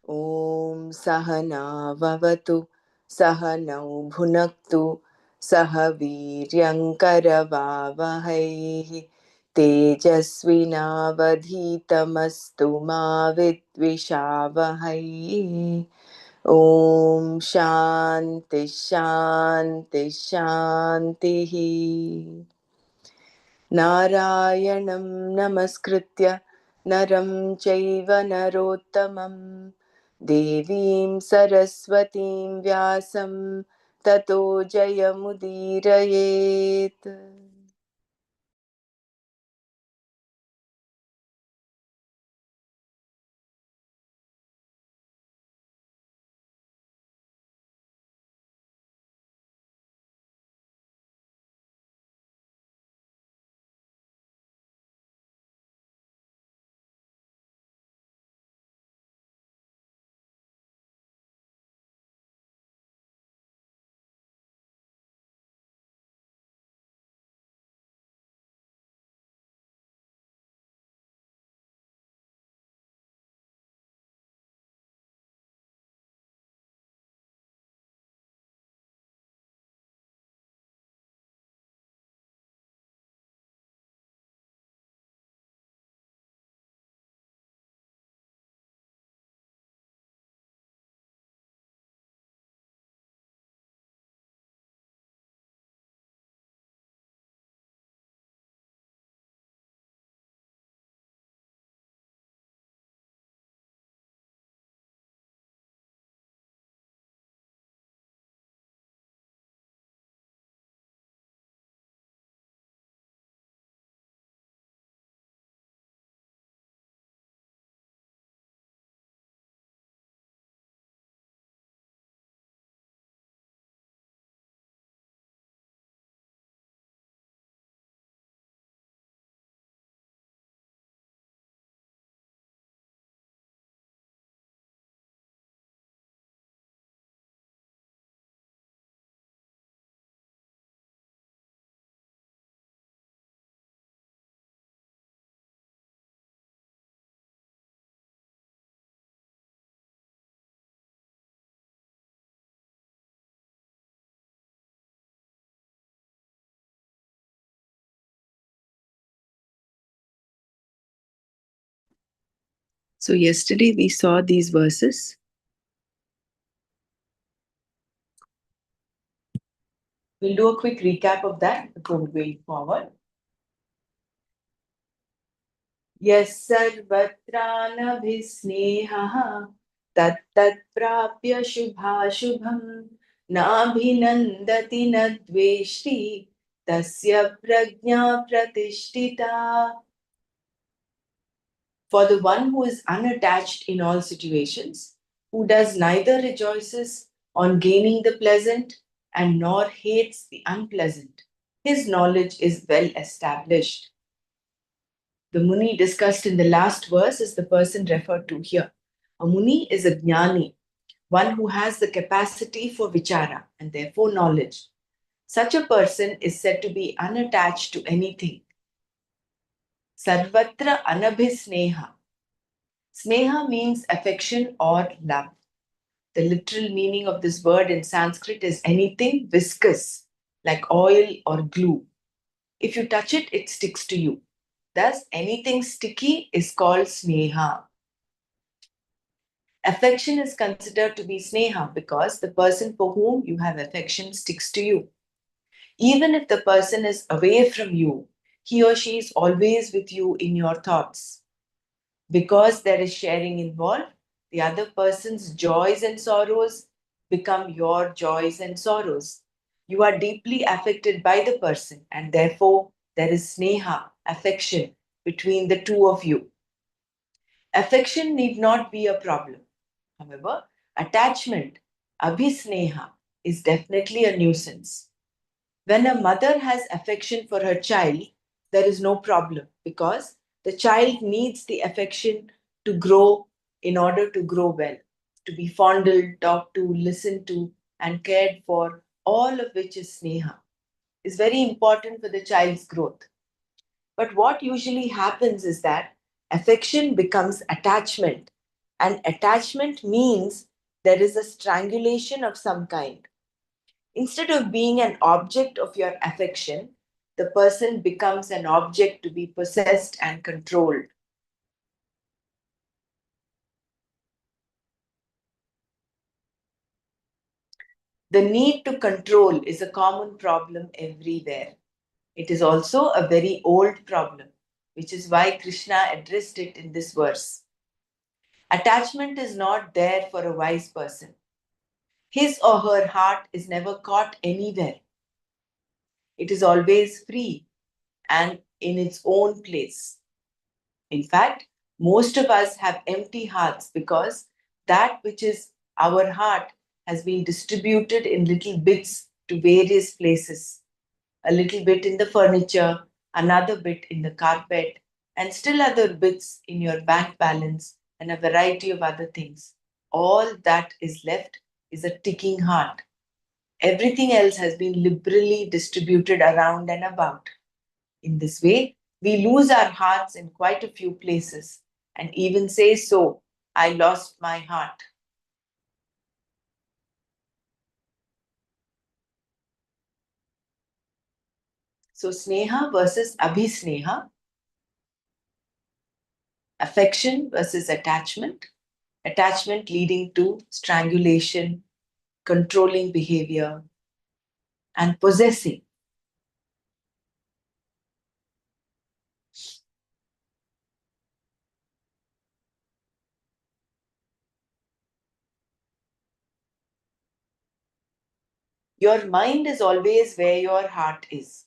Om Sahana Vavatu Sahanau Bhunaktu Sahaviryankaravavahai Tejasvinavadhitamastu ma vidvishavahai. Om Shanti Shanti Shanti. Narayanam Namaskritya Naram Chaiva Narottamam Devim Saraswatim Vyasam Tato Jayamudirayet. So yesterday we saw these verses. We'll do a quick recap of that before going forward. Yes, sarvatranabhisneha tat prapya shubhashubham nabhinandati nadveshti tasya prajna pratishtita. For the one who is unattached in all situations, who does neither rejoices on gaining the pleasant and nor hates the unpleasant, his knowledge is well established. The Muni discussed in the last verse is the person referred to here. A Muni is a Jnani, one who has the capacity for vichara and therefore knowledge. Such a person is said to be unattached to anything. Sarvatra anabhisneha. Sneha means affection or love. The literal meaning of this word in Sanskrit is anything viscous, like oil or glue. If you touch it, it sticks to you. Thus, anything sticky is called sneha. Affection is considered to be sneha because the person for whom you have affection sticks to you. Even if the person is away from you, he or she is always with you in your thoughts. Because there is sharing involved, the other person's joys and sorrows become your joys and sorrows. You are deeply affected by the person, and therefore there is sneha, affection, between the two of you. Affection need not be a problem. However, attachment, abhisneha, is definitely a nuisance. When a mother has affection for her child, there is no problem because the child needs the affection to grow in order to grow well, to be fondled, talked to, listened to, and cared for, all of which is sneha, is very important for the child's growth. But what usually happens is that affection becomes attachment, and attachment means there is a strangulation of some kind. Instead of being an object of your affection, the person becomes an object to be possessed and controlled. The need to control is a common problem everywhere. It is also a very old problem, which is why Krishna addressed it in this verse. Attachment is not there for a wise person. His or her heart is never caught anywhere. It is always free and in its own place. In fact, most of us have empty hearts because that which is our heart has been distributed in little bits to various places. A little bit in the furniture, another bit in the carpet, and still other bits in your bank balance, and a variety of other things. All that is left is a ticking heart. Everything else has been liberally distributed around and about. In this way, we lose our hearts in quite a few places and even say so, I lost my heart. So, sneha versus abhisneha, affection versus attachment, attachment leading to strangulation, controlling behavior, and possessing. Your mind is always where your heart is.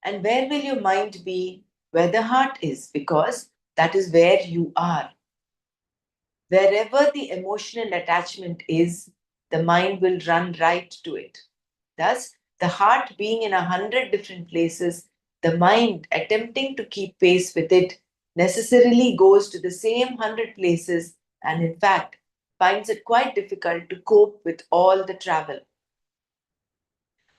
And where will your mind be? Where the heart is, because that is where you are. Wherever the emotional attachment is, the mind will run right to it. Thus, the heart being in 100 different places, the mind attempting to keep pace with it necessarily goes to the same 100 places and, in fact, finds it quite difficult to cope with all the travel.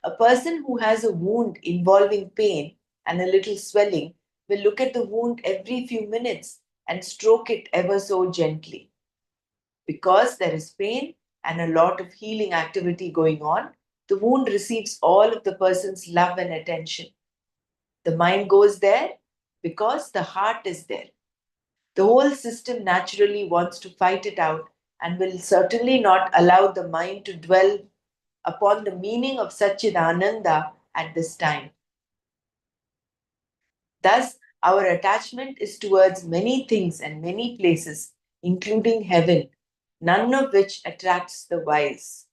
A person who has a wound involving pain and a little swelling will look at the wound every few minutes and stroke it ever so gently. Because there is pain and a lot of healing activity going on, the wound receives all of the person's love and attention. The mind goes there because the heart is there. The whole system naturally wants to fight it out and will certainly not allow the mind to dwell upon the meaning of Satchidananda at this time. Thus, our attachment is towards many things and many places, including heaven, none of which attracts the wise.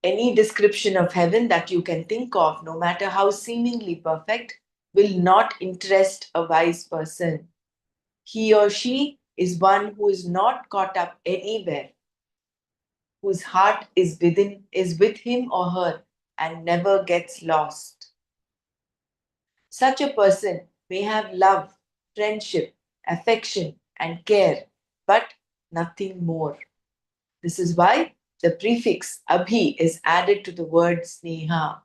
Any description of heaven that you can think of, no matter how seemingly perfect, will not interest a wise person. He or she is one who is not caught up anywhere, whose heart is with him or her and never gets lost. Such a person may have love, friendship, affection, and care, but nothing more. This is why the prefix abhi is added to the word sneha.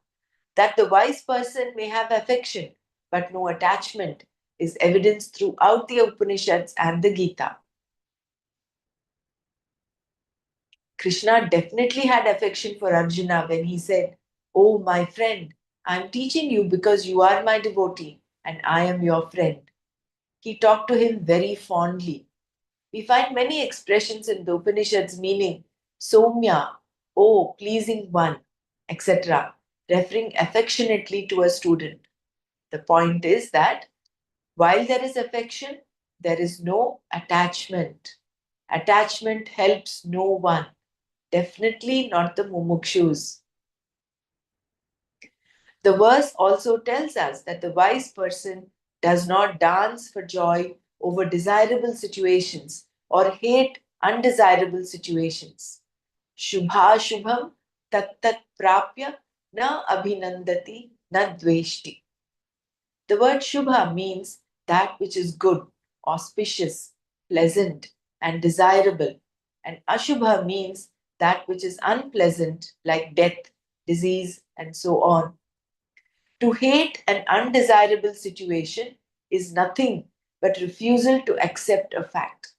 That the wise person may have affection but no attachment is evidenced throughout the Upanishads and the Gita. Krishna definitely had affection for Arjuna when he said, "Oh, my friend, I am teaching you because you are my devotee and I am your friend." He talked to him very fondly. We find many expressions in the Upanishads meaning Somya, oh, pleasing one, etc., referring affectionately to a student. The point is that while there is affection, there is no attachment. Attachment helps no one, definitely not the mumukshus. The verse also tells us that the wise person does not dance for joy over desirable situations or hate undesirable situations. Shubha Shubham Tat Tat Prapya Na Abhinandati Na Dveshti. The word Shubha means that which is good, auspicious, pleasant, and desirable, and Ashubha means that which is unpleasant, like death, disease, and so on. To hate an undesirable situation is nothing but refusal to accept a fact.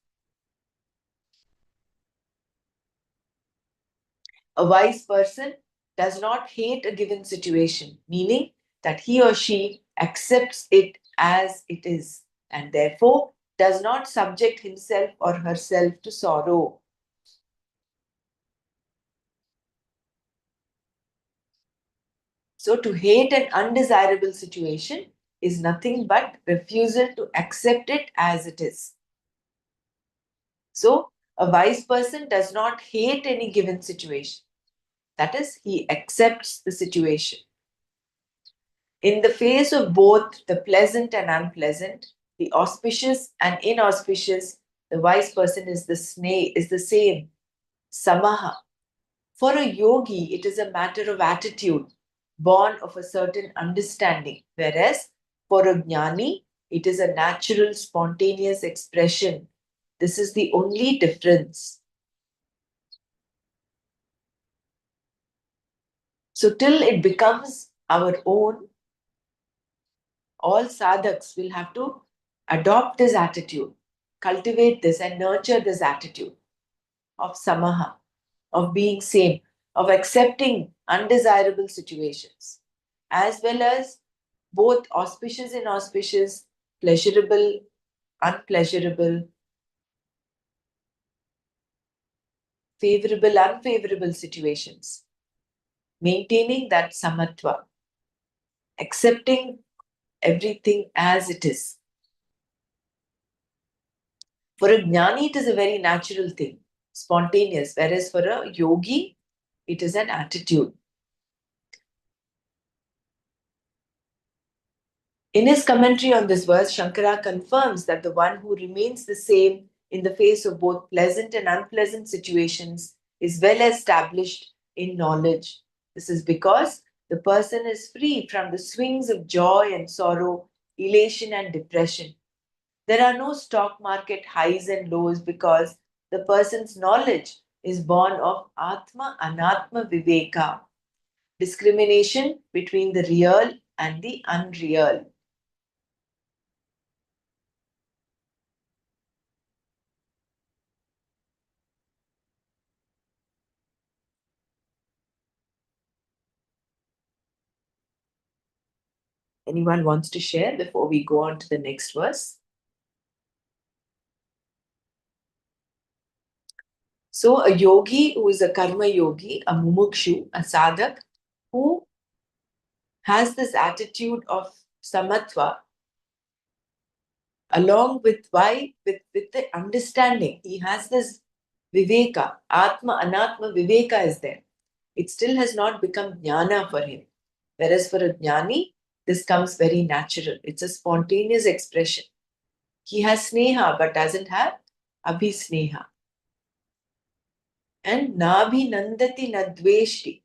A wise person does not hate a given situation, meaning that he or she accepts it as it is and therefore does not subject himself or herself to sorrow. So, to hate an undesirable situation is nothing but refusal to accept it as it is. So, a wise person does not hate any given situation. That is, he accepts the situation. In the face of both the pleasant and unpleasant, the auspicious and inauspicious, the wise person is the same, samaha. For a yogi, it is a matter of attitude, born of a certain understanding, whereas for a jnani, it is a natural, spontaneous expression. This is the only difference. So, till it becomes our own, all sadhaks will have to adopt this attitude, cultivate this, and nurture this attitude of samaha, of being same, of accepting undesirable situations, as well as both auspicious, inauspicious, pleasurable, unpleasurable, favorable, unfavorable situations, maintaining that samatva, accepting everything as it is. For a jnani, it is a very natural thing, spontaneous, whereas for a yogi, it is an attitude. In his commentary on this verse, Shankara confirms that the one who remains the same in the face of both pleasant and unpleasant situations is well established in knowledge. This is because the person is free from the swings of joy and sorrow, elation and depression. There are no stock market highs and lows because the person's knowledge is born of Atma Anatma Viveka, discrimination between the real and the unreal. Anyone wants to share before we go on to the next verse? So, a yogi who is a karma yogi, a mumukshu, a sadhak, who has this attitude of samatva, along with why? With the understanding. He has this viveka, atma, anatma, viveka is there. It still has not become jnana for him. Whereas for a jnani, this comes very natural. It's a spontaneous expression. He has sneha but doesn't have abhisneha. And nabhi nandati nadveshti.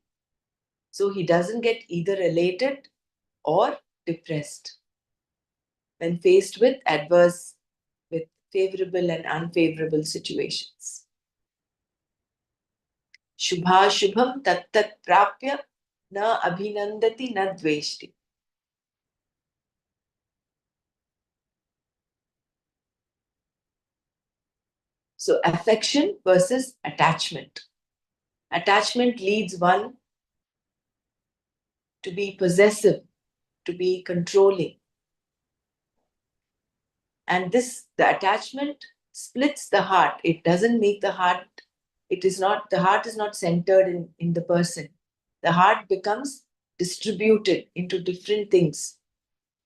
So he doesn't get either elated or depressed when faced with with favorable and unfavorable situations. Shubha Shubham Tat Tat Prapya Na Abhinandati Na Dveshti. So, affection versus attachment. Attachment leads one to be possessive, to be controlling. And the attachment splits the heart. It doesn't make the heart, the heart is not centered in the person. The heart becomes distributed into different things.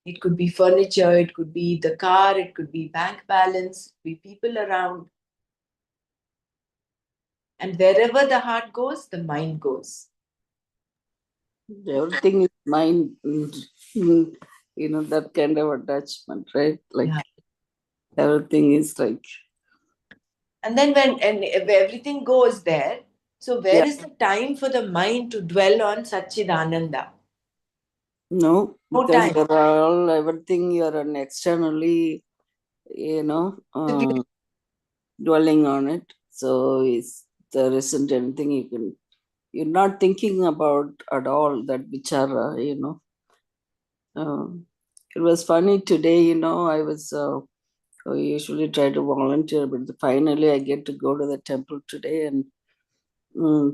It could be furniture, it could be the car, it could be bank balance, it could be people around. And wherever the heart goes, the mind goes. Everything is mine. That kind of attachment, right? Like Yeah. everything is like, And then when if everything goes there, so where yeah, is the time for the mind to dwell on Satchidananda? no, No because time. you're all everything you're an externally, you know, So we dwelling on it. So there isn't anything you're not thinking about at all that which are, um, it was funny today, I was, I usually try to volunteer, but finally I get to go to the temple today. And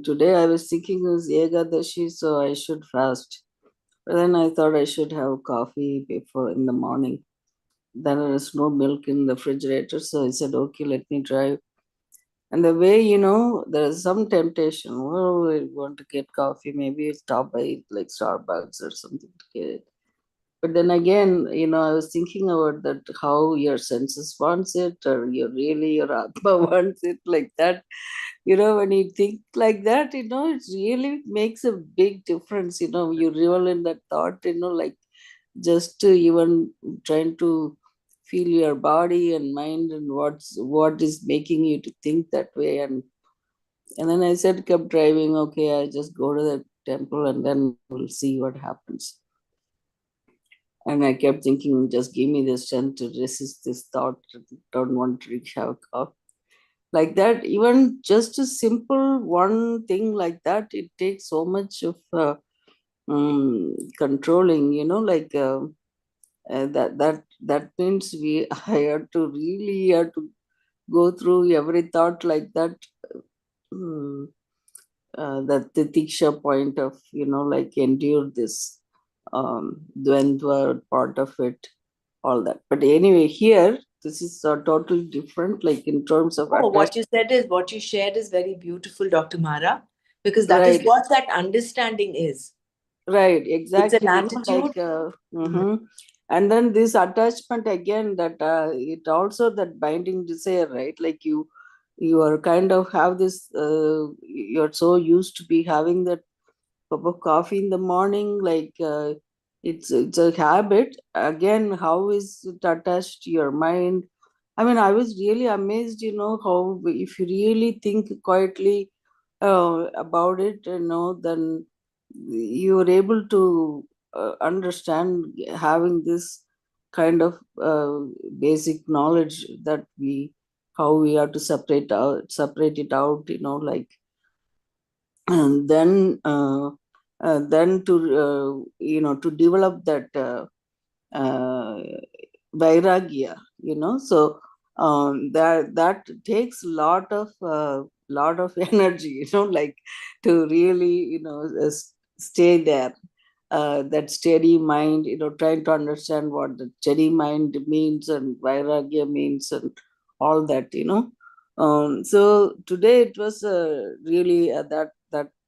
today I was thinking it was Ekadashi, so I should fast. But then I thought I should have coffee before in the morning. Then there is no milk in the refrigerator, so I said, okay, let me try. And the way, there is some temptation. Oh, I want to get coffee. Maybe stop by like Starbucks or something to get it. But then again, I was thinking about that how your senses wants it, or your Atma wants it like that. When you think like that, it really makes a big difference. You revel in that thought, like just to even trying to feel your body and mind and what is making you to think that way. And then I said, kept driving, okay, I just go to the temple and then we'll see what happens. And I kept thinking, just give me the strength to resist this thought. Don't want to have cough. Like that, even just a simple one thing like that, it takes so much of controlling, that means we I have to really have to go through every thought like that. Mm, that the Tiksha point of, like endure this Dvandva part of it, all that. But anyway, here, this is totally different, like in terms of Oh, attachment. what you shared is very beautiful, Dr. Mara, because that is Right, what that understanding is. right, It's an exactly. attitude. Mhm. And then this attachment again, that it also that binding desire, right? Like you are kind of have this, you're so used to be having that cup of coffee in the morning, like it's a habit. Again, how is it attached to your mind? I mean, I was really amazed, how if you really think quietly about it, then you are able to understand having this kind of basic knowledge that we how we have to separate it out, like. And then to to develop that uh, vairagya, so that takes lot of energy, like to really stay there, that steady mind, trying to understand what the steady mind means and vairagya means and all that, so today it was really that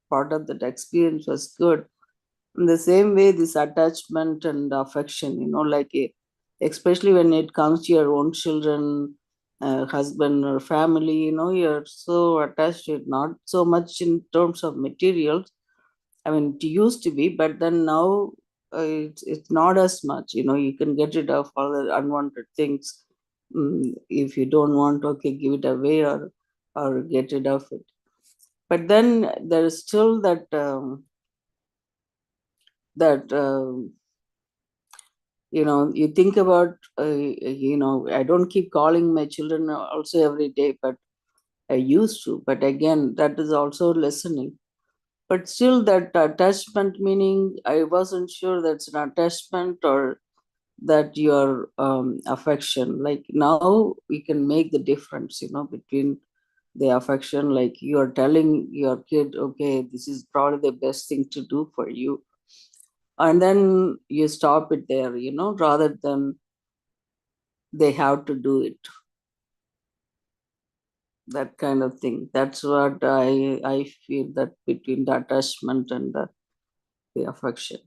part of that experience was good. In the same way, this attachment and affection, like especially when it comes to your own children, husband or family, you're so attached to it, not so much in terms of materials. I mean, it used to be, but then now it's not as much. You can get rid of all the unwanted things. If you don't want, okay, give it away or get rid of it. But then there is still that you think about. I don't keep calling my children also every day, but I used to. But again, that is also listening. But still, that attachment meaning, I wasn't sure that's an attachment or that your affection. Like now we can make the difference, between the affection, like you are telling your kid, okay, this is probably the best thing to do for you, and then you stop it there, rather than they have to do it, that kind of thing. That's what I feel, that between the attachment and the affection.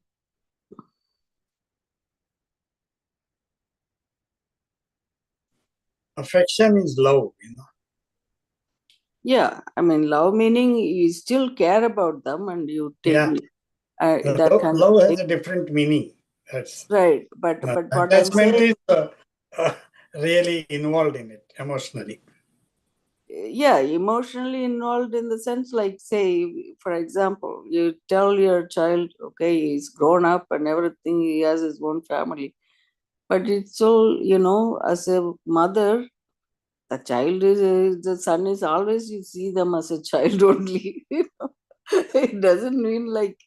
Affection is love, Yeah, I mean, love meaning you still care about them and you take Yeah. That kind of Love has thing. a different meaning. That's Right. But what I'm attachment saying, is uh, really involved in it emotionally. yeah, emotionally involved in the sense, like, say, for example, you tell your child, okay, he's grown up and everything, he has his own family. But it's all, as a mother, the child the son is always, you see them as a child only. It doesn't mean like,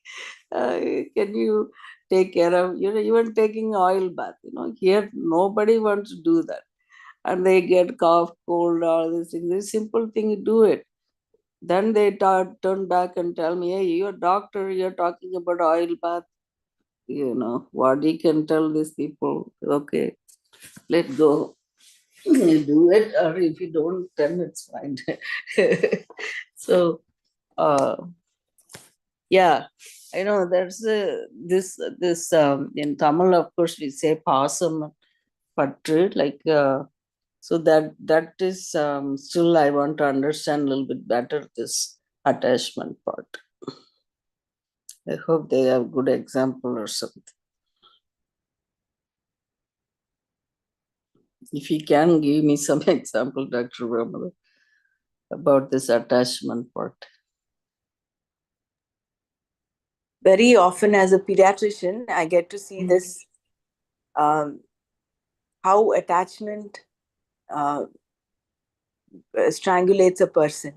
uh, can you take care of, even taking oil bath, here nobody wants to do that. And they get cough, cold, all these things. This simple thing, you do it. Then they turn back and tell me, hey, you're a doctor, you're talking about oil bath. What you can tell these people, okay, let go. You do it, or if you don't, then it's fine. So, uh, yeah, I know there's this in Tamil, of course, we say pasam patru, like, so that is, still I want to understand a little bit better this attachment part. I hope they have good example or something. If you can give me some example, Dr. Ramana, about this attachment part. Very often, as a pediatrician, I get to see this, um, how attachment uh, strangulates a person.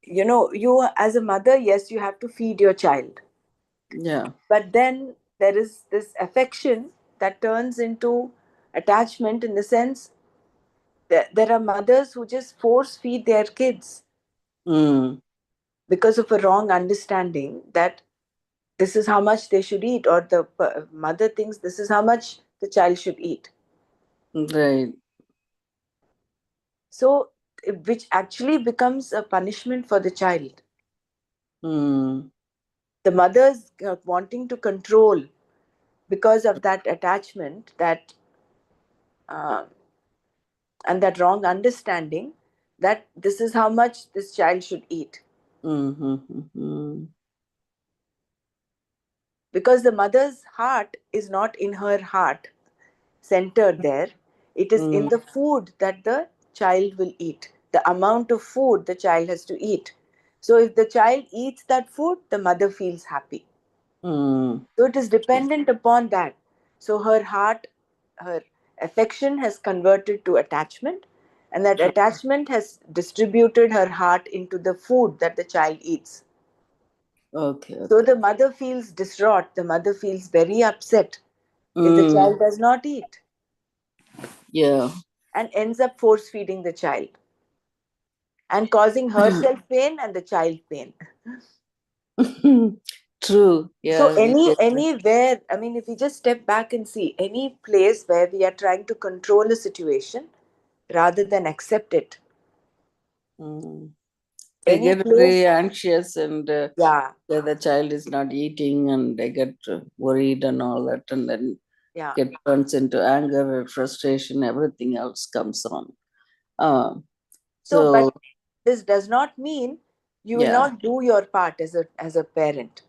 You as a mother, yes, you have to feed your child, Yeah. but then there is this affection that turns into attachment, in the sense that there are mothers who just force feed their kids Mm, because of a wrong understanding that this is how much they should eat, or the mother thinks this is how much the child should eat. right. So, which actually becomes a punishment for the child. Mm, The mother's wanting to control, because of that attachment, that uh, and that wrong understanding, that this is how much this child should eat. mm, Because the mother's heart is not in her heart centered there, it is in mm, the food that the child will eat, the amount of food the child has to eat. So if the child eats that food, the mother feels happy. mm. So it is dependent upon that. So her heart, her affection has converted to attachment, and that attachment has distributed her heart into the food that the child eats. Okay, So okay. the mother feels distraught, the mother feels very upset if the Mm, child does not eat, yeah. and ends up force feeding the child and causing herself pain and the child pain. True. So Yeah, we get that. anywhere, I mean, if we just step back and see any place where we are trying to control a situation rather than accept it, Mm. They any get very place, anxious, and yeah, the child is not eating, and they get worried and all that, and then yeah. get turns into anger, frustration, everything else comes on. Uh, So, but so, this does not mean you will yeah, not do your part as a parent.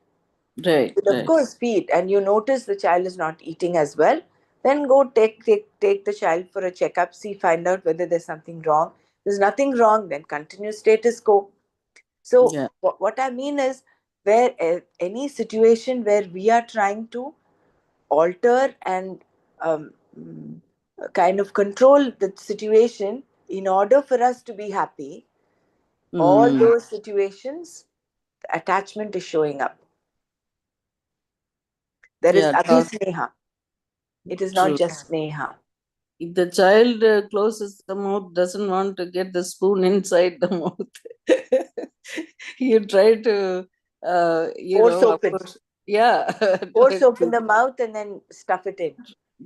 right, You will of right. course feed, and you notice the child is not eating as well. Then go take the child for a checkup, see, find out whether there's something wrong. There's nothing wrong, then continue status quo. So, Yeah. what I mean is, where any situation where we are trying to alter and mm, kind of control the situation in order for us to be happy, all Mm, those situations, attachment is showing up. There is yeah, abhisneha. It is not true. just sneha. If the child closes the mouth, doesn't want to get the spoon inside the mouth, you try to, Force of open. course, yeah, Force open the mouth and then stuff it in.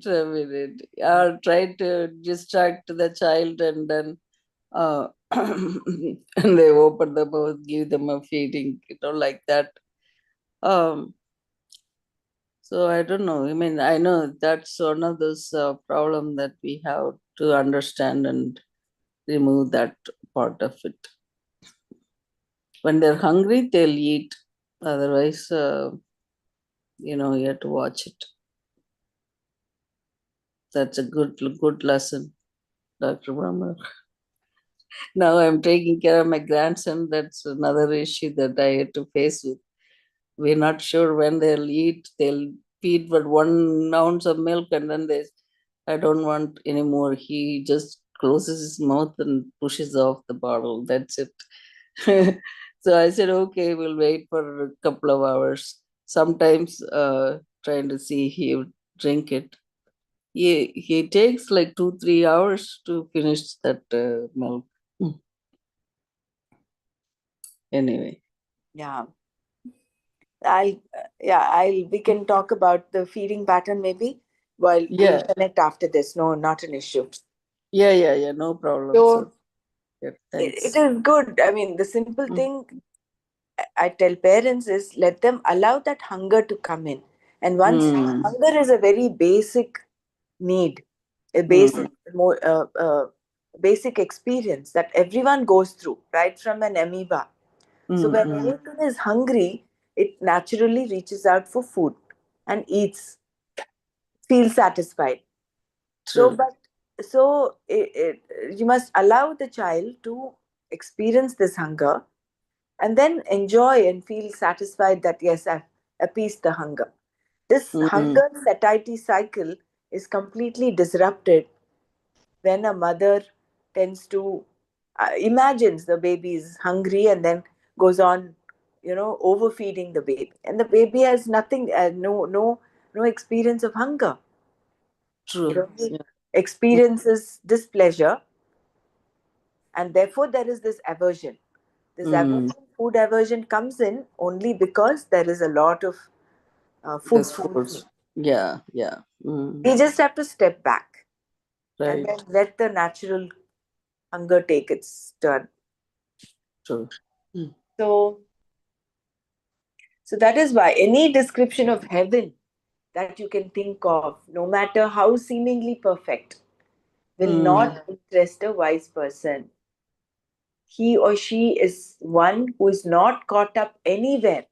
terminate, or try to distract the child, and then and they open the mouth, give them a feeding, like that. Um, so I don't know. I mean, I know that's one of those problem that we have to understand and remove that part of it. When they're hungry, they'll eat. Otherwise, you have to watch it. That's a good lesson, Dr. Brahma. Now I'm taking care of my grandson. That's another issue that I had to face with. We're not sure when they'll eat. They'll feed but 1 ounce of milk and then I don't want anymore. He just closes his mouth and pushes off the bottle. That's it. So I said, okay, we'll wait for a couple of hours. Sometimes trying to see he would drink it. He takes like 2-3 hours to finish that milk. Anyway, Yeah. We can talk about the feeding pattern maybe. Well, we'll yeah, connect after this. No, not an issue. yeah, no problem. So, So yeah, it thanks. is good. I mean, the simple Mm, thing I tell parents is let them allow that hunger to come in. And once mm, hunger is a very basic need, a mm, basic experience that everyone goes through, right from an amoeba. So when mm. anything is hungry, it naturally reaches out for food and eats, feels satisfied. So, True. but so you must allow the child to experience this hunger and then enjoy and feel satisfied that yes, I've appeased the hunger. This Mm, hunger satiety cycle is completely disrupted when a mother tends to imagines the baby is hungry and then goes on, overfeeding the baby, and the baby has nothing, no experience of hunger. It true. only Yeah. experiences displeasure, and therefore there is this aversion. This Mm, aversion, food aversion, comes in only because there is a lot of food this forcing. force. Yeah. We just have to step back and then Right. let the natural hunger take its turn. True. Mm, So, so that is why any description of heaven that you can think of, no matter how seemingly perfect, will mm, not interest a wise person. He or she is one who is not caught up anywhere,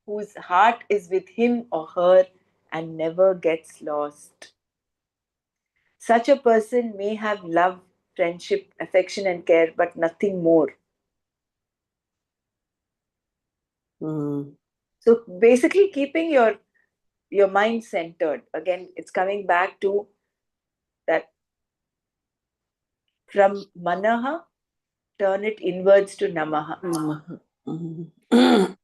whose heart is with him or her and never gets lost. Such a person may have love, friendship, affection, and care, but nothing more. mm, So basically, keeping your mind centered. Again, it's coming back to that from manaha, turn it inwards to namaha. mm.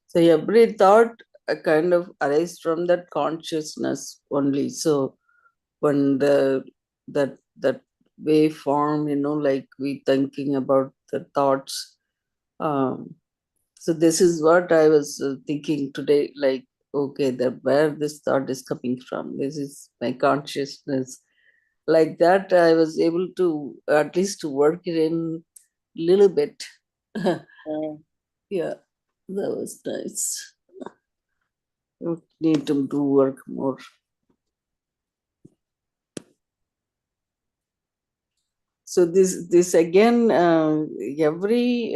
So every thought kind of arises from that consciousness only. So when that waveform, like we thinking about the thoughts. Um, so this is what I was thinking today. Like, okay, that where this thought is coming from. This is my consciousness. Like that, I was able to at least to work it in little bit. Mm. Yeah, that was nice. Need to do work more. So this again, every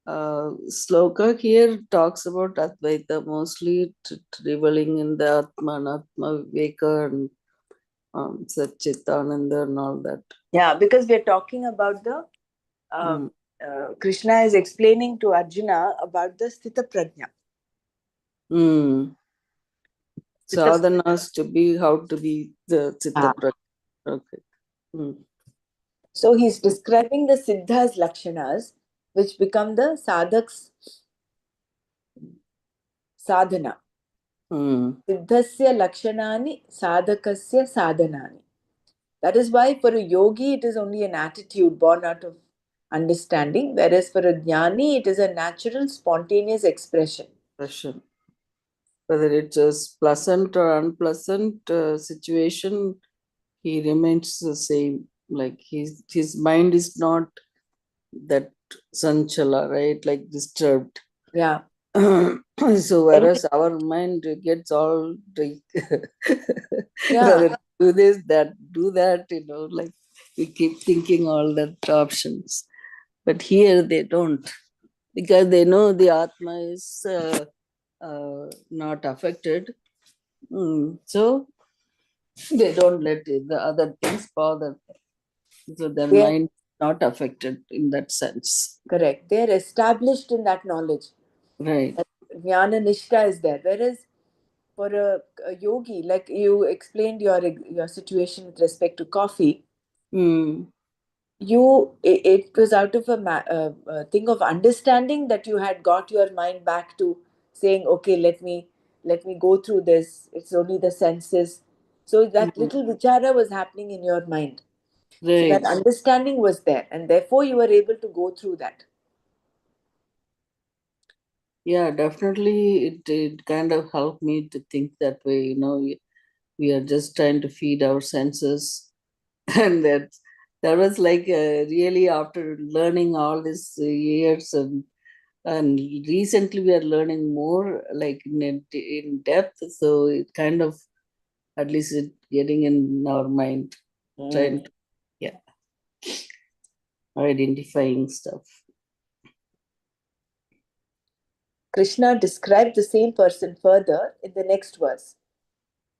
sloka here talks about Advaita, mostly reveling in the Atma and Atma Viveka and Satchitananda and all that. Yeah, because we're talking about the Mm. Krishna is explaining to Arjuna about the Sthita Prajna. Mm. Sthita, Sadhanas to be how to be the Chitta ah. Prajna. Okay. Mm. So he's describing the Siddhas Lakshanas, which become the Sadhak's sadhana. Mm. Siddhasya Lakshanani Sadhakasya Sadhanani. That is why for a yogi it is only an attitude born out of understanding, whereas for a jnani it is a natural, spontaneous expression. Pressure. Whether it's a pleasant or unpleasant situation, he remains the same. Like his mind is not that sanchala, right? Like disturbed. Yeah. So Any, whereas our mind gets all like yeah. whether do this, that, do that, like we keep thinking all that options. But here they don't, because they know the Atma is not affected. So they don't let the other things bother them. So their They are mind is not affected in that sense. correct. They are established in that knowledge. Right. Jnana Nishta is there. Whereas for a yogi, like you explained your situation with respect to coffee, Mm. it was out of a thing of understanding that you had got your mind back to saying, okay, let me go through this. It's only the senses. So that Mm. little vichara was happening in your mind. So that Right. understanding was there, and therefore you were able to go through that. Yeah, definitely. It kind of helped me to think that way. We are just trying to feed our senses, and that was like really after learning all these years, and recently we are learning more like in depth. So it kind of at least it getting in our mind, trying Mm. to, yeah, identifying stuff. Krishna described the same person further in the next verse.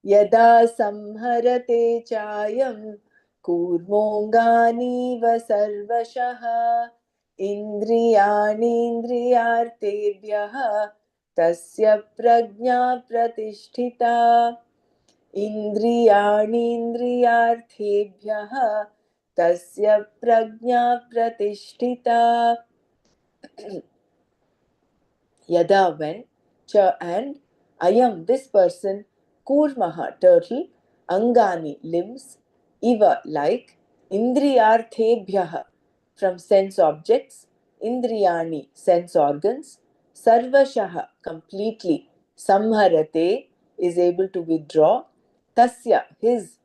Yada samharate chayam kurmonganiva sarvashah indriyanindriyartebhyah tasya prajna pratisthita indriyanindriyartebhyah tasya prajna pratisthita. Yada when, cha and, ayam this person, kurmaha turtle, angani limbs, iva like, indriyarthebhyaha from sense objects, indriyani sense organs, sarvashaha completely, samharate is able to withdraw, tasya his,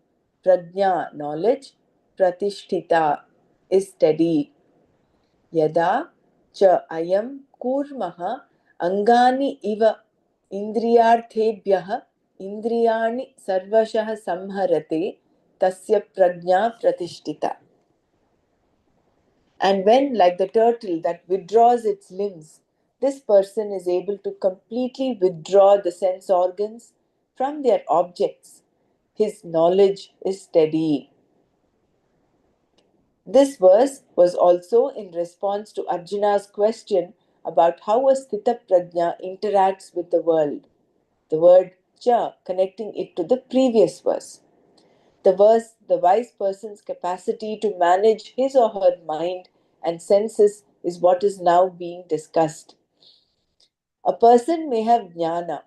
prajna knowledge, pratishtita is steady. Yada cha ayam kurmaha angani iva indriyarthebhyah indriyani sarvashah samharate tasya prajna pratishtita. And when, like the turtle that withdraws its limbs, this person is able to completely withdraw the sense organs from their objects, his knowledge is steady. This verse was also in response to Arjuna's question about how a Sthita Prajna interacts with the world. The word cha connecting it to the previous verse. The wise person's capacity to manage his or her mind and senses is what is now being discussed. A person may have jnana,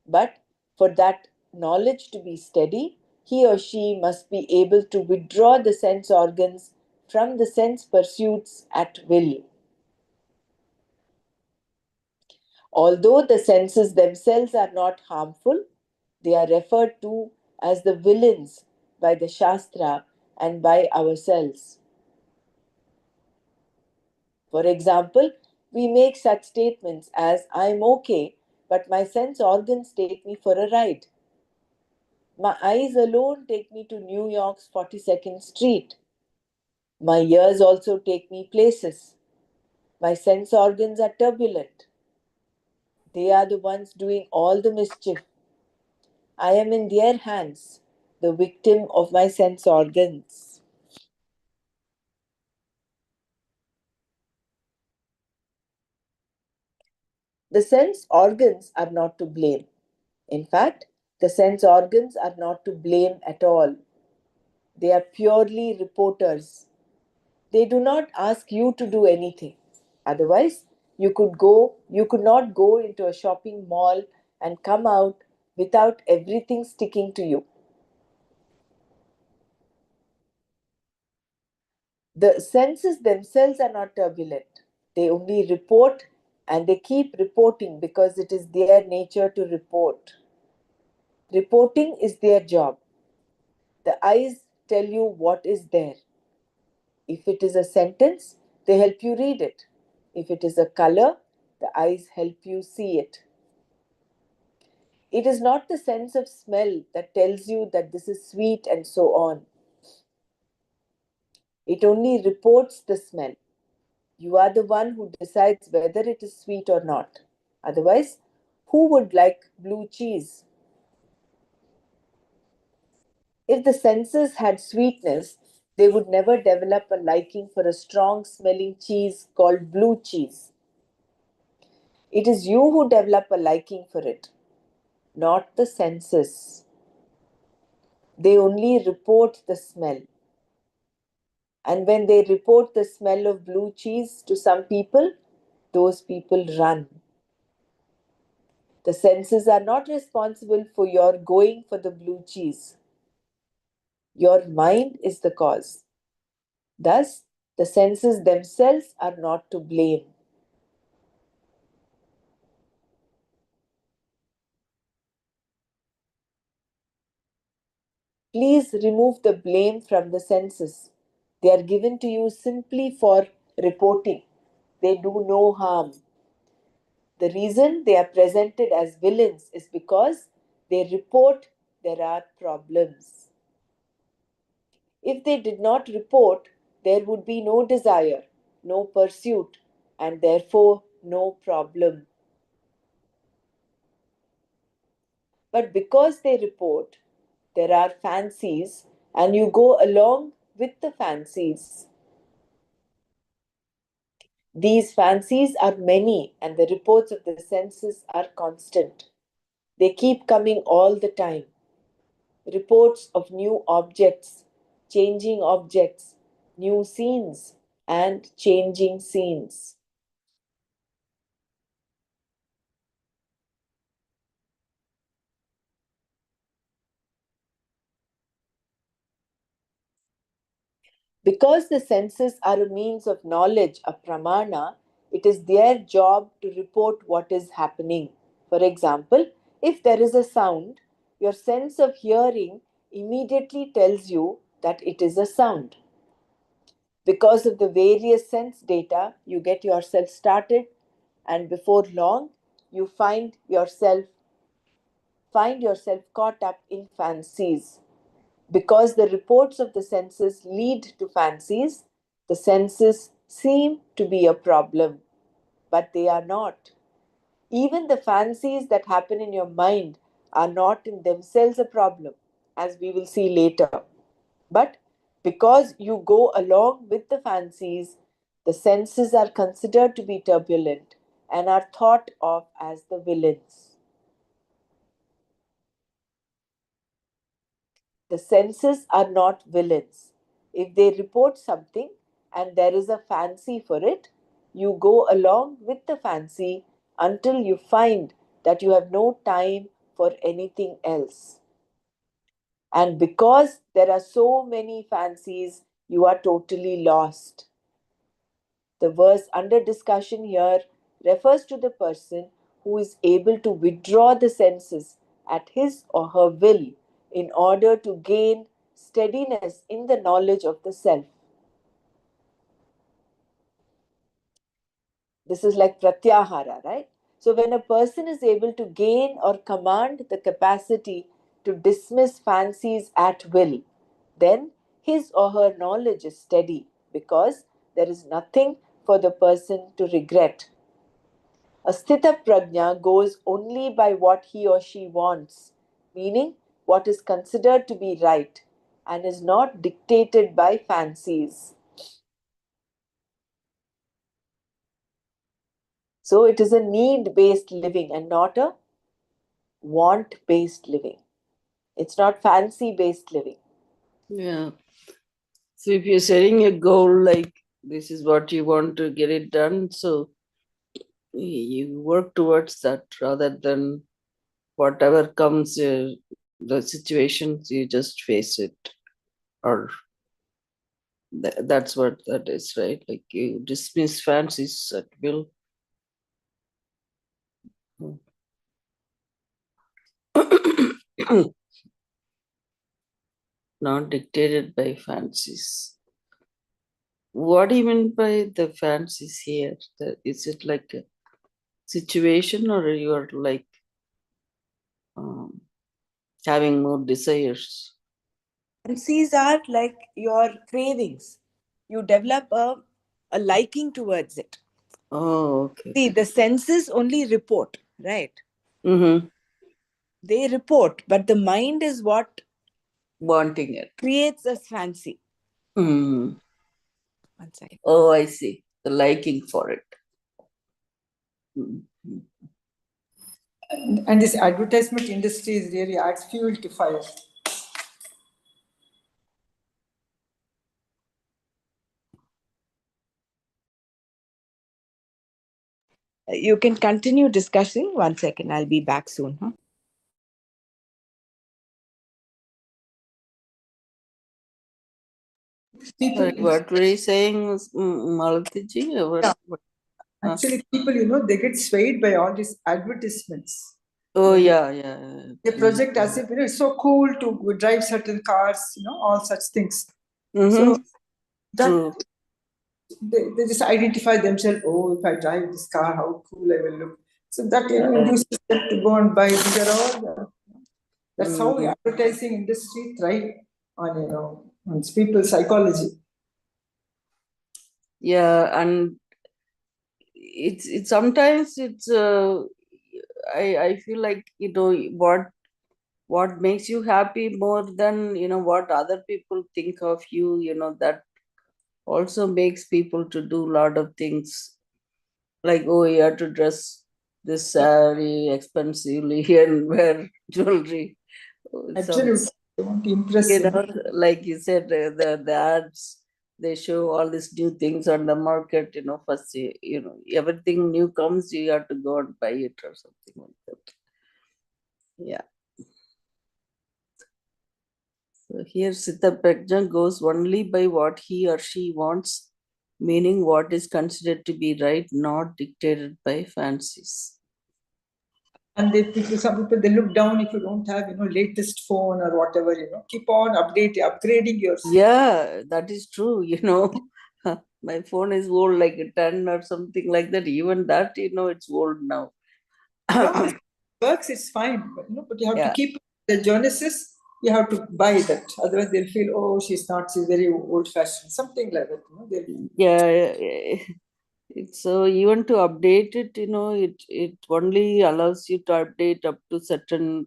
but for that knowledge to be steady, he or she must be able to withdraw the sense organs from the sense pursuits at will. Although the senses themselves are not harmful, they are referred to as the villains by the Shastra and by ourselves. For example, we make such statements as I'm okay, but my sense organs take me for a ride. My eyes alone take me to New York's 42nd Street. My ears also take me places. My sense organs are turbulent. They are the ones doing all the mischief. I am in their hands, the victim of my sense organs. The sense organs are not to blame. In fact, the sense organs are not to blame at all. They are purely reporters. They do not ask you to do anything. Otherwise, you could not go into a shopping mall and come out without everything sticking to you. The senses themselves are not turbulent. They only report, and they keep reporting because it is their nature to report. Reporting is their job. The eyes tell you what is there. If it is a sentence, they help you read it. If it is a color, the eyes help you see it. It is not the sense of smell that tells you that this is sweet and so on. It only reports the smell. You are the one who decides whether it is sweet or not. Otherwise, Who would like blue cheese? If the senses had sweetness, they would never develop a liking for a strong smelling cheese called blue cheese. It is you who develop a liking for it, not the senses. They only report the smell. And when they report the smell of blue cheese to some people, those people run. The senses are not responsible for your going for the blue cheese. Your mind is the cause. Thus, the senses themselves are not to blame. Please remove the blame from the senses. They are given to you simply for reporting. They do no harm. The reason they are presented as villains is because they report there are problems. If they did not report, there would be no desire, no pursuit, and therefore no problem. But because they report, there are fancies, and you go along with the fancies. These fancies are many, and the reports of the senses are constant. They keep coming all the time. Reports of new objects, changing objects, new scenes, and changing scenes. Because the senses are a means of knowledge, a pramana, it is their job to report what is happening. For example, if there is a sound, your sense of hearing immediately tells you that it is a sound. Because of the various sense data, you get yourself started, and before long, you find yourself caught up in fancies. Because the reports of the senses lead to fancies, the senses seem to be a problem, but they are not. Even the fancies that happen in your mind are not in themselves a problem, as we will see later. But because you go along with the fancies, the senses are considered to be turbulent and are thought of as the villains. The senses are not villains. If they report something and there is a fancy for it, you go along with the fancy until you find that you have no time for anything else. And because there are so many fancies, you are totally lost. The verse under discussion here refers to the person who is able to withdraw the senses at his or her will in order to gain steadiness in the knowledge of the self. This is like pratyahara, right? So, when a person is able to gain or command the capacity to dismiss fancies at will, then his or her knowledge is steady because there is nothing for the person to regret. A sthita prajna goes only by what he or she wants, meaning what is considered to be right, and is not dictated by fancies. So it is a need based living and not a want based living. It's not fancy based living. Yeah. So if you're setting a goal like this is what you want to get it done, so you work towards that rather than whatever comes, the situations, you just face it. Or that's what that is, right? Like you dismiss fancies at will. Not dictated by fancies. What do you mean by the fancies here? Is it like a situation, or you are like um, having more desires? Fancies are like your cravings. You develop a liking towards it. Oh, okay. See, the senses only report, right? Mm-hmm. They report, but the mind is what Wanting it. creates a fancy. Mm. One second. Oh, I see. The liking for it. Mm. And this advertisement industry is really adds fuel to fire. You can continue discussing. One second, I'll be back soon. Huh? People, Sorry, what were you saying, Malatiji? actually, people, they get swayed by all these advertisements. Oh, They, yeah, yeah. they project as if it's so cool to drive certain cars, all such things. Mm-hmm. So that True. they just identify themselves. Oh, if I drive this car, how cool I will look. So that induces them to go and buy. These are all. That's how Mm. advertising industry thrive on people's psychology. Yeah, and it's sometimes it's I feel like what makes you happy more than what other people think of you, that also makes people to do a lot of things, like, oh, you have to dress this saree expensively and wear jewelry. Some, Absolutely, they want to impress. like you said, the ads, they show all these new things on the market. First, everything new comes, you have to go and buy it or something like that. Yeah. So here Sita Prajna goes only by what he or she wants, meaning what is considered to be right, not dictated by fancies. And some people they look down if you don't have latest phone or whatever. Keep on upgrading yourself. Yeah, that is true. My phone is old, like a 10 or something like that. Even that, it's old now. Yeah, it works. It's fine, but you have to Yeah. keep the Genesis. You have to buy that. Otherwise, they'll feel, oh, she's very old-fashioned, something like that. Yeah. It's so even to update it, it only allows you to update up to certain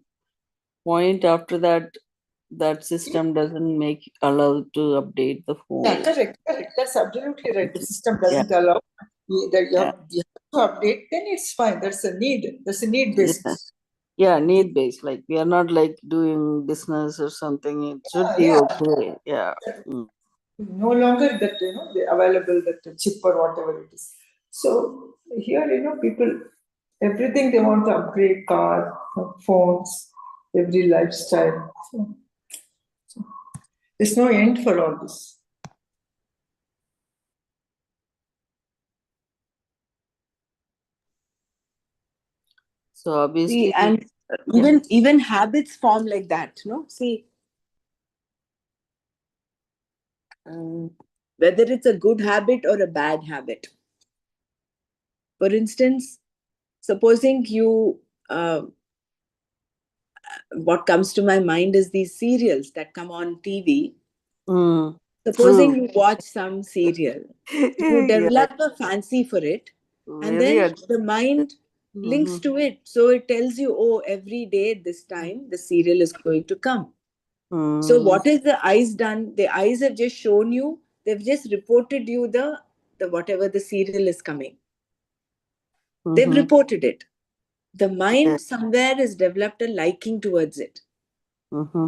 point. After that, that system doesn't make allow to update the Yeah, phone. correct. That's absolutely right. The system Yeah. doesn't allow that Yeah. you have to update. Then it's fine. That's a need. That's a need Yeah. based. Yeah, need based. Like, we are not like doing business or something. It should be Yeah, okay. Yeah. Mm. no longer that the available that chip or whatever it is. So here people everything they want to upgrade car, phones, every lifestyle. So there's no end for all this. So See, obviously, and yeah. even habits form like that. No, see, um, whether it's a good habit or a bad habit. For instance, supposing you, what comes to my mind is these serials that come on TV. Mm, Supposing true. you watch some serial, you Yeah, develop a fancy for it, and very then the aggressive. mind links Mm-hmm. to it. So it tells you, oh, every day at this time, the serial is going to come. So Mm, what is the eyes done? The eyes have just shown you, they've just reported you the whatever the serial is coming. They've mm-hmm. reported it. The Yeah. mind somewhere has developed a liking towards it. Mm-hmm.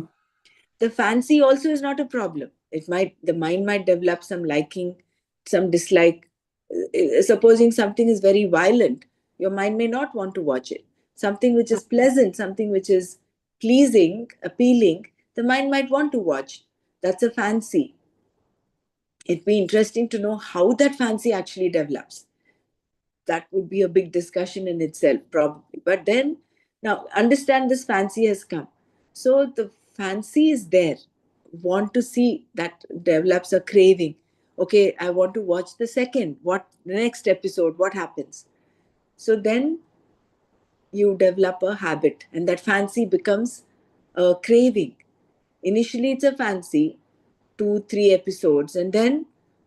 The fancy also is not a problem. The mind might develop some liking, some dislike. Supposing something is very violent, your mind may not want to watch it. Something which is pleasant, something which is pleasing, appealing, the mind might want to watch. That's a fancy. It'd be interesting to know how that fancy actually develops. That would be a big discussion in itself, probably. But then, now understand, this fancy has come. So the fancy is there. Want to see, that develops a craving. Okay, I want to watch the next episode, what happens. So then you develop a habit, and that fancy becomes a craving. Initially, it's a fancy, 2 3 episodes, and then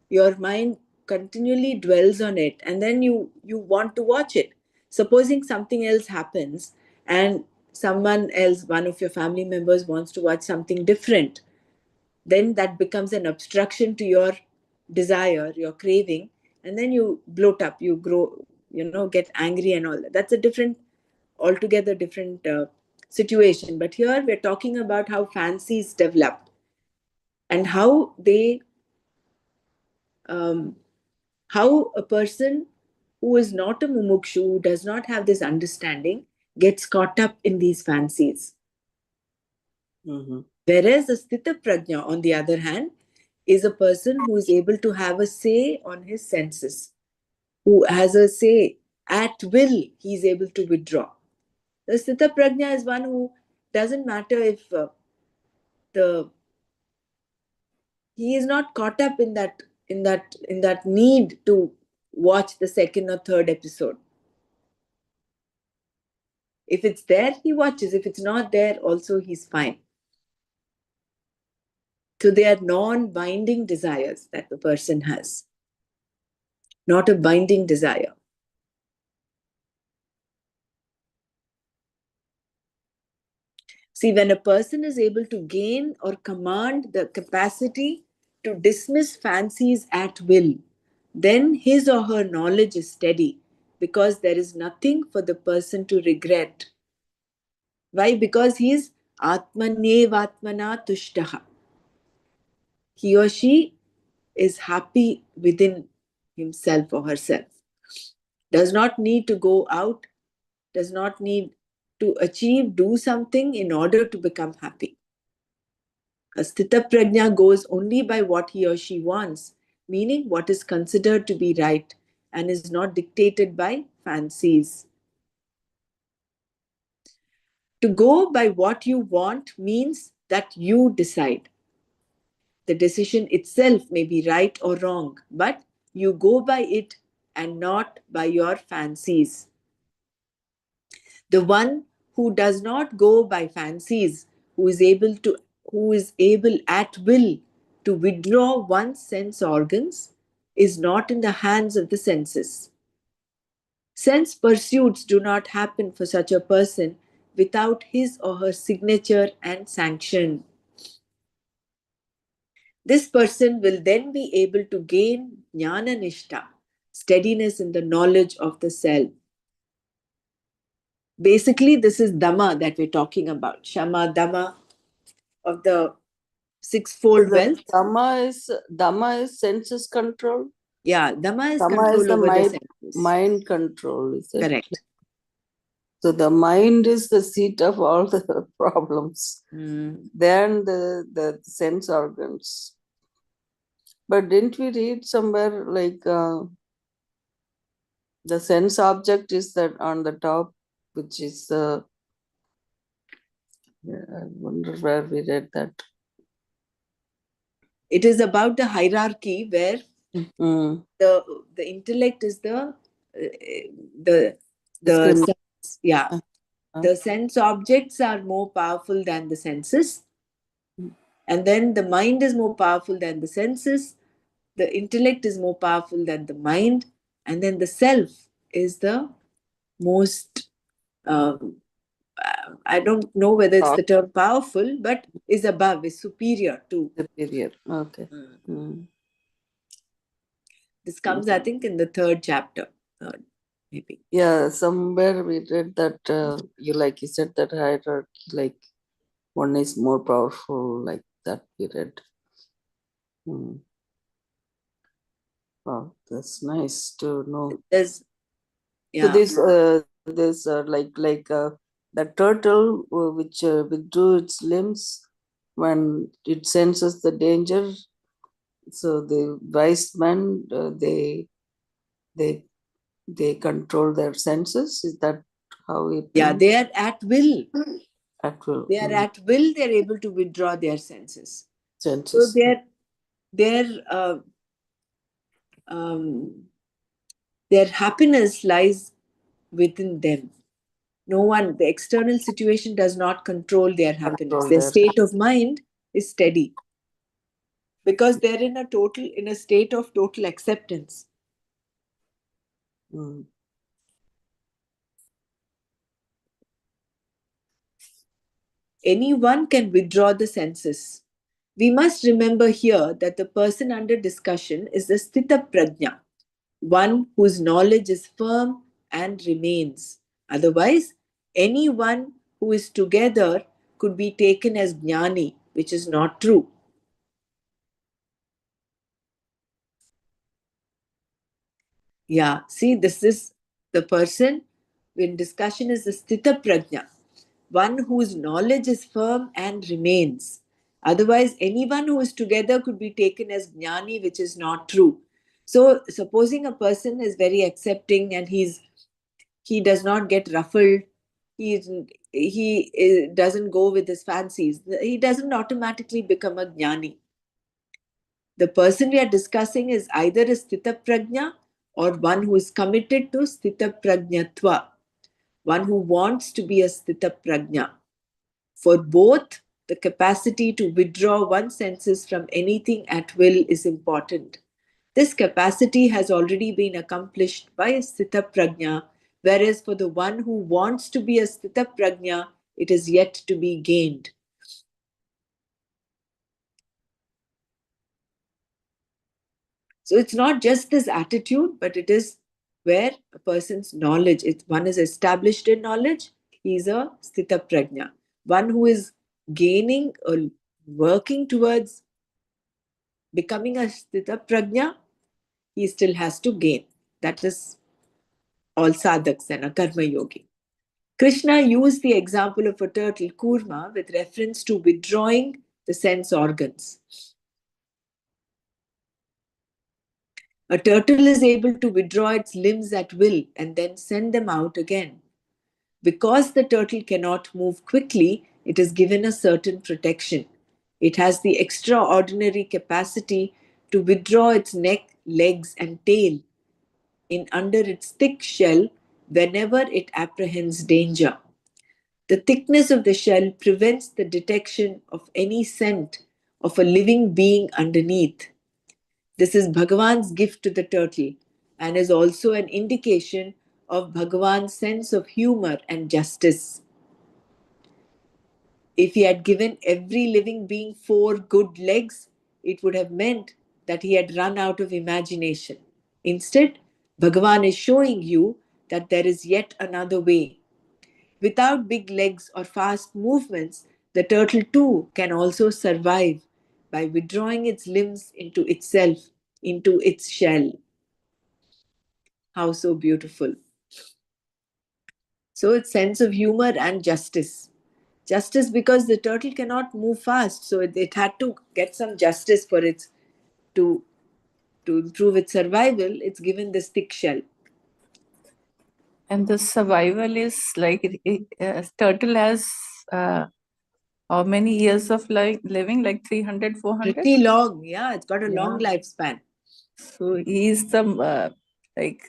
your mind continually dwells on it, and then you want to watch it. Supposing something else happens, and someone else, one of your family members, wants to watch something different, then that becomes an obstruction to your desire, your craving, and then you bloat up, you grow, get angry and all that. That's a different, altogether different situation. But here we're talking about how fancies develop and um, how a person who is not a mumukshu, who does not have this understanding, gets caught up in these fancies. Mm-hmm. Whereas a sthita prajna, on the other hand, is a person who is able to have a say on his senses, who has a say at will, he is able to withdraw. The sthita prajna is one who doesn't matter if the he is not caught up in that need to watch the second or third episode. If it's there, he watches. If it's not there, also he's fine. So they are non-binding desires that the person has, not a binding desire. See, when a person is able to gain or command the capacity to dismiss fancies at will, then his or her knowledge is steady, because there is nothing for the person to regret. Why? Because he is atmanyevatmana tushtaha. He or she is happy within himself or herself. Does not need to go out, does not need to achieve, do something in order to become happy. A sthita prajna goes only by what he or she wants, meaning what is considered to be right, and is not dictated by fancies. To go by what you want means that you decide. The decision itself may be right or wrong, but you go by it and not by your fancies. The one who does not go by fancies, who is able at will to withdraw one's sense organs, is not in the hands of the senses. Sense pursuits do not happen for such a person without his or her signature and sanction. This person will then be able to gain jnana nishta, steadiness in the knowledge of the self. Basically, this is Dhamma that we're talking about. Shama, Dhamma of the sixfold The wealth. Dhamma is senses control. Yeah, Dhamma is Dhamma is control the over the mind, senses. mind control, is it? Correct. So the mind is the seat of all the problems. Then the sense organs. But didn't we read somewhere like the sense object is that on the top, which is the I wonder where we read that. It is about the hierarchy where Mm. the intellect is the Discriminate. sense. Yeah. The sense objects are more powerful than the senses. And then the mind is more powerful than the senses. The intellect is more powerful than the mind. And then the self is the most, I don't know whether it's the term powerful, but is above, is superior to. Superior. Okay. This comes, I think, in the third chapter, maybe. Yeah, somewhere we read that you said that hierarchy, like one is more powerful, like that we read. Wow, that's nice to know. There's, So yeah. this the turtle which withdrew its limbs when it senses the danger. So the wise men they control their senses. Is that how it? Yeah, they are at will. At will. They are at will. They are able to withdraw their senses. Senses. So their happiness lies within them. No one, the external situation does not control their happiness. Their state of mind is steady because they're in a state of total acceptance. anyone can withdraw the senses. We must remember here that the person under discussion is the Sthita Prajna, one whose knowledge is firm and remains. Otherwise, anyone who is together could be taken as jnani, which is not true. Yeah, see, this is the person when discussion is the Sthita Prajna, one whose knowledge is firm and remains. Otherwise, anyone who is together could be taken as jnani, which is not true. So, supposing a person is very accepting and he does not get ruffled, he doesn't go with his fancies, he doesn't automatically become a jnani. The person we are discussing is either a Sthita Prajna or one who is committed to Sthita Prajnatva, one who wants to be a Sthita Prajna. For both, the capacity to withdraw one's senses from anything at will is important. This capacity has already been accomplished by a Sthita Prajna, whereas for the one who wants to be a Sthita Prajna, it is yet to be gained. So it's not just this attitude, but it is where a person's knowledge, one is established in knowledge, he is a Sthita Prajna. One who is gaining or working towards becoming a Sthita Prajna, he still has to gain. That is all sadhaks and a karma yogi. Krishna used the example of a turtle, Kurma, with reference to withdrawing the sense organs. A turtle is able to withdraw its limbs at will and then send them out again. Because the turtle cannot move quickly, it is given a certain protection. It has the extraordinary capacity to withdraw its neck, legs, and tail in under its thick shell whenever it apprehends danger. The thickness of the shell prevents the detection of any scent of a living being underneath. This is Bhagavan's gift to the turtle and is also an indication of Bhagavan's sense of humor and justice. If he had given every living being 4 good legs, it would have meant that he had run out of imagination. Instead, Bhagavan is showing you that there is yet another way. Without big legs or fast movements, the turtle too can also survive by withdrawing its limbs into itself, into its shell. How so beautiful. So it's sense of humor and justice. Justice because the turtle cannot move fast, so it had to get some justice for its to improve its survival. It's given this thick shell. And the survival is like turtle has how many years of living? Like 300, 400? Pretty long, yeah. It's got a long lifespan. So he's the like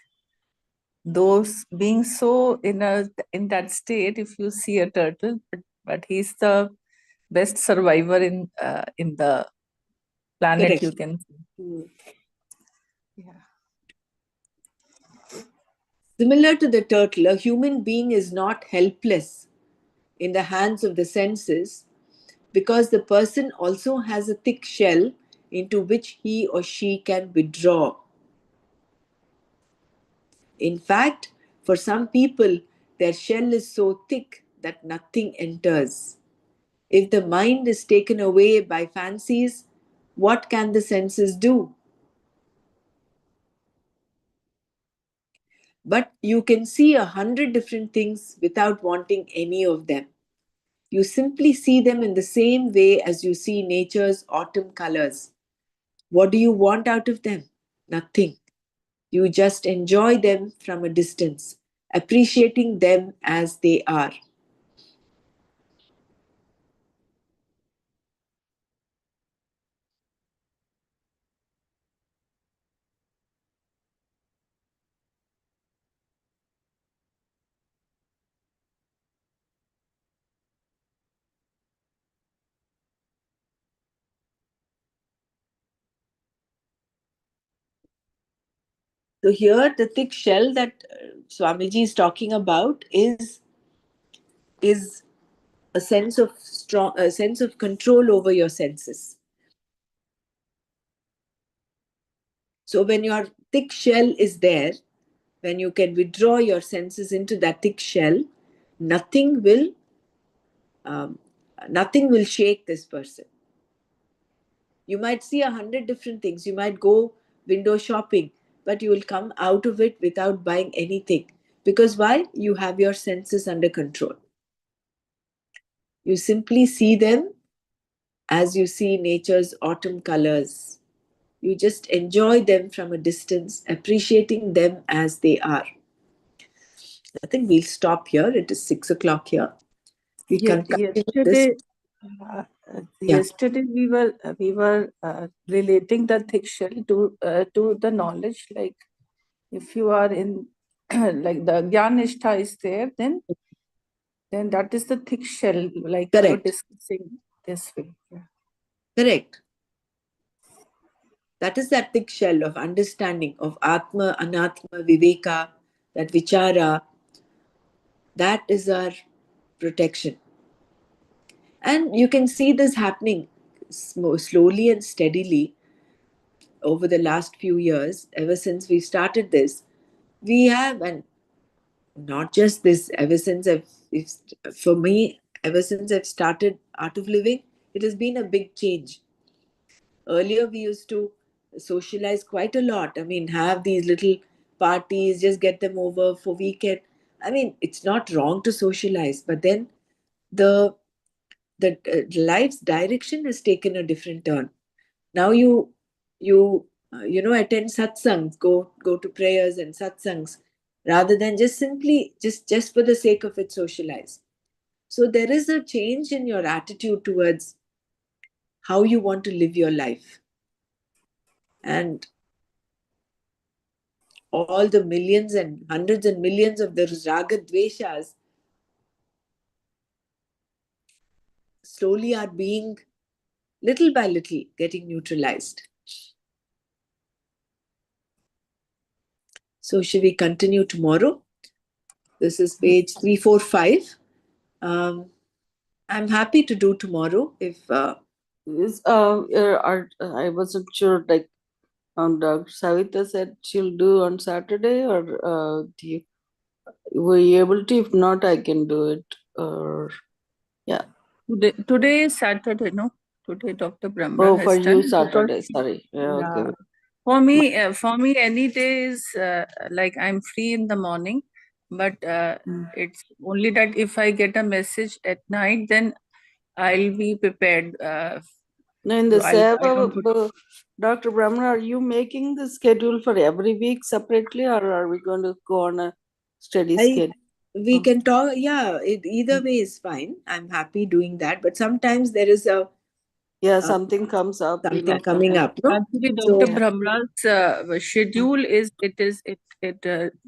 those being so in that state. If you see a turtle, but he's the best survivor in the planet. Correct. You can see. Yeah. Similar to the turtle, a human being is not helpless in the hands of the senses because the person also has a thick shell into which he or she can withdraw. In fact, for some people, their shell is so thick that nothing enters. If the mind is taken away by fancies, what can the senses do? But you can see 100 different things without wanting any of them. You simply see them in the same way as you see nature's autumn colors. What do you want out of them? Nothing. You just enjoy them from a distance, appreciating them as they are. So here the thick shell that Swamiji is talking about is a sense of control over your senses. So when your thick shell is there, when you can withdraw your senses into that thick shell, nothing will um, nothing will shake this person. You might see 100 different things. You might go window shopping, but you will come out of it without buying anything. Because why? You have your senses under control. You simply see them as you see nature's autumn colors. You just enjoy them from a distance, appreciating them as they are. I think we'll stop here. It is 6 o'clock here. We can continue this. Uh, Yeah. Yesterday we were relating the thick shell to the knowledge. Like if you are in like the Gyanishta is there, then that is the thick shell. Like we were Correct. discussing this way. Yeah. Correct. That is that thick shell of understanding of Atma, Anatma, Viveka, that Vichara. That is our protection. And you can see this happening slowly and steadily over the last few years, ever since we started this. We have, and not just this, ever since for me, ever since I've started Art of Living, it has been a big change. Earlier, we used to socialize quite a lot. I mean, have these little parties, just get them over for weekend. I mean, it's not wrong to socialize, but then the life's direction has taken a different turn. Now you attend satsangs, go to prayers and satsangs, rather than just simply just for the sake of it socialize. So there is a change in your attitude towards how you want to live your life. And all the millions and hundreds and millions of the raga dveshas slowly are being, little by little, getting neutralized. So should we continue tomorrow? This is page 345. I'm happy to do tomorrow if I wasn't sure, like, Dr. Savita said she'll do on Saturday, or were you able to? If not, I can do it. Or yeah. Today is Saturday, no? Today Dr. Brahma Oh, has for done you it because Saturday. Sorry. Yeah. yeah. Okay. For me, any day is like I'm free in the morning, but it's only that if I get a message at night, then I'll be prepared. Now, in the I don't put. Seva, Dr. Brahman, are you making the schedule for every week separately, or are we going to go on a steady schedule? we can talk. Yeah, either way is fine. I'm happy doing that. But sometimes there is Something comes up. something coming up. No? Actually, So Dr. Brahma's schedule it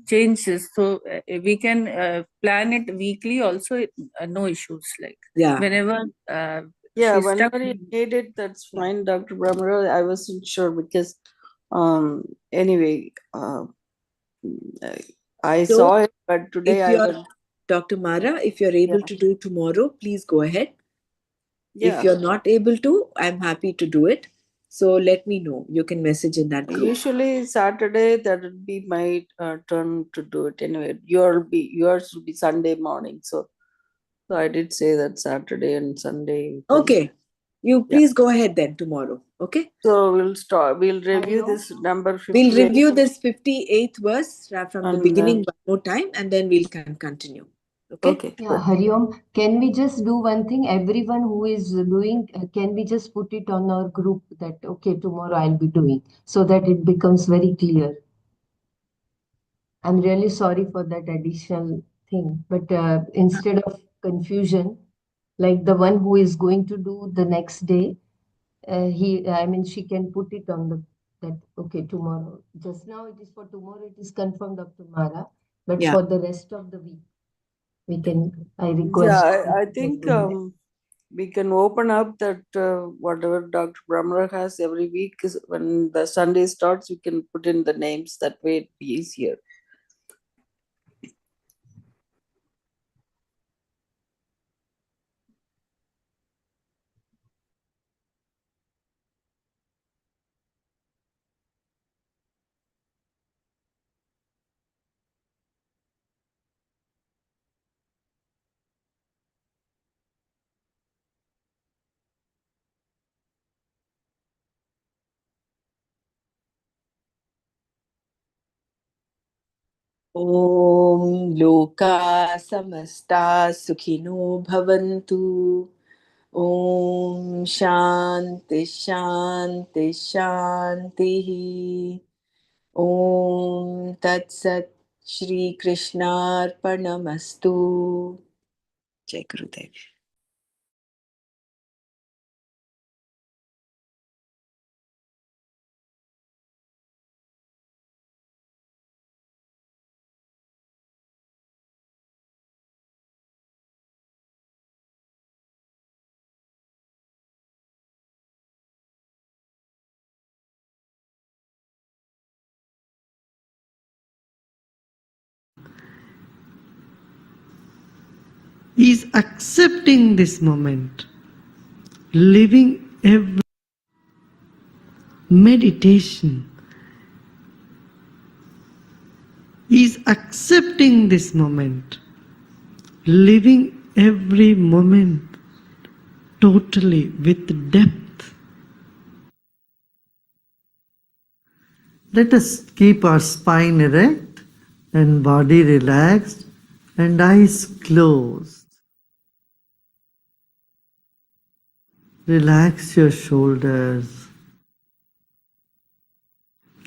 changes, so we can plan it weekly. Also, no issues. Like yeah, whenever Yeah, she's stuck. whenever you need it, that's fine, Dr. Brahman. I wasn't sure because, anyway, I so saw it, but today if I you're was. Dr. Mara, if you're able to do tomorrow, please go ahead. Yeah. If you're not able to, I'm happy to do it. So let me know. You can message in that group. Usually Saturday that would be my turn to do it anyway. Yours will be Sunday morning, so I did say that Saturday and Sunday. Okay. You Yeah. please go ahead then tomorrow. Okay. So we'll start. We'll review this number 58. We'll review this 58th verse from the And, beginning one more time, and then we'll can continue. Okay. Okay. Yeah, Hariom, can we just do one thing? Everyone who is doing, can we just put it on our group that, okay, tomorrow I'll be doing, so that it becomes very clear. I'm really sorry for that additional thing, but instead of confusion, like the one who is going to do the next day, she can put it on that, okay, tomorrow. Just now it is for tomorrow, it is confirmed of tomorrow, but Yeah. for the rest of the week, I Yeah, request. I think we can open up that whatever Dr. Brahmara has every week is when the Sunday starts, we can put in the names. That way it'd be easier. Om Loka Samasta Sukhino Bhavantu. Om Shanti Shanti Shanti. Om Tat Sat Shri Krishnarpanamastu. Jai Gurudev. is accepting this moment, living every meditation, is accepting this moment, living every moment totally with depth. Let us keep our spine erect and body relaxed and eyes closed. Relax your shoulders.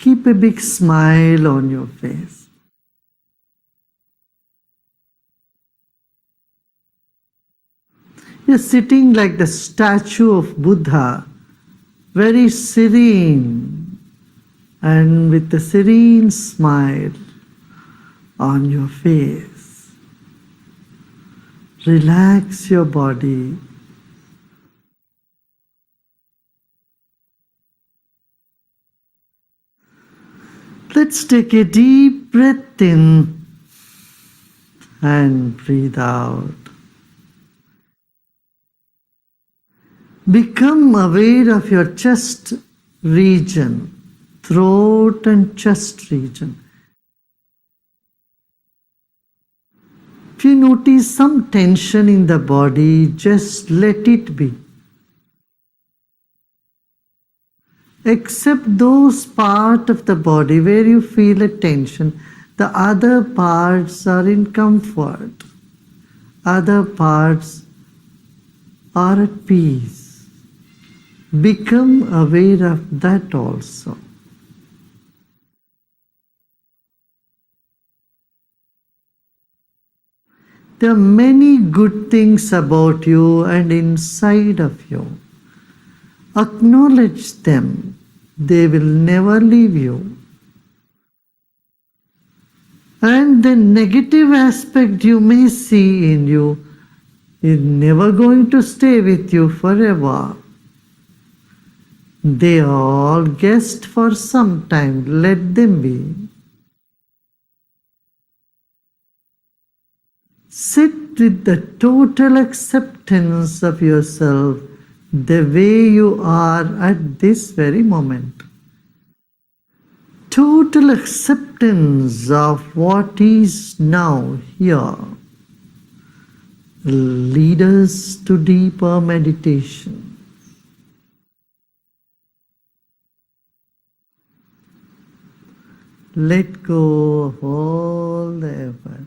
Keep a big smile on your face. You're sitting like the statue of Buddha, very serene and with a serene smile on your face. Relax your body. Let's take a deep breath in and breathe out. Become aware of your chest region, throat and chest region. If you notice some tension in the body, just let it be. Accept those parts of the body where you feel a tension. The other parts are in comfort. Other parts are at peace. Become aware of that also. There are many good things about you and inside of you. Acknowledge them. They will never leave you. And the negative aspect you may see in you is never going to stay with you forever. They are all guests for some time. Let them be. Sit with the total acceptance of yourself the way you are at this very moment. Total acceptance of what is now here will lead us to deeper meditation. Let go of all the effort.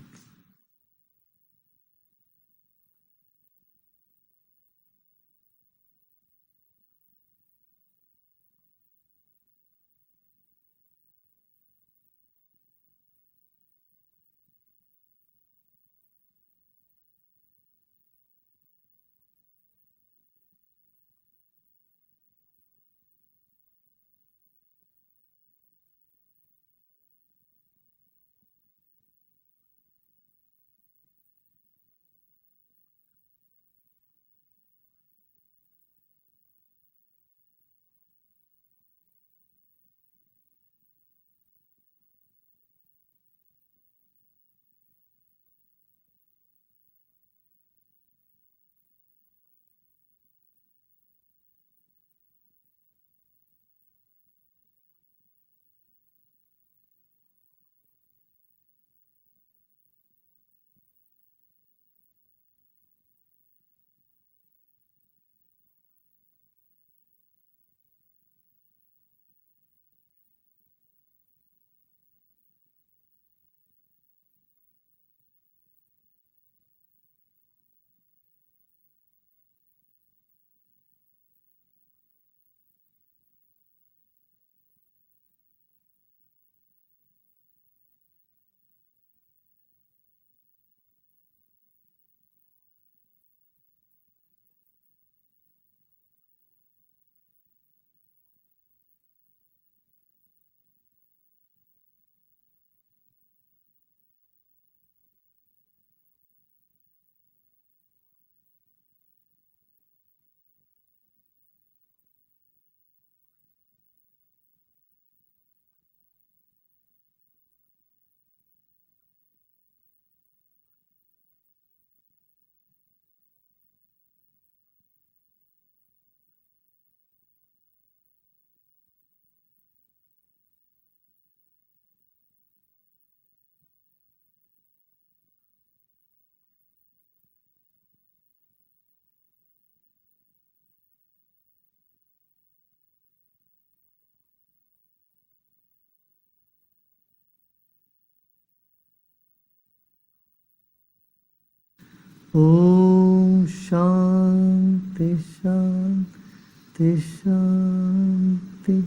Om Shanti Shanti Shanti.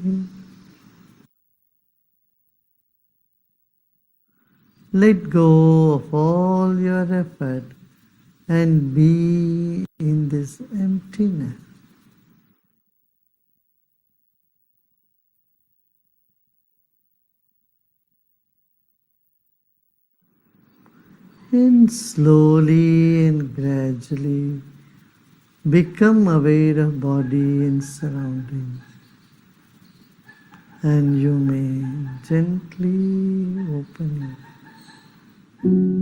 Let go of all your effort and be in this emptiness. And slowly and gradually become aware of body and surroundings. And you may gently open your eyes.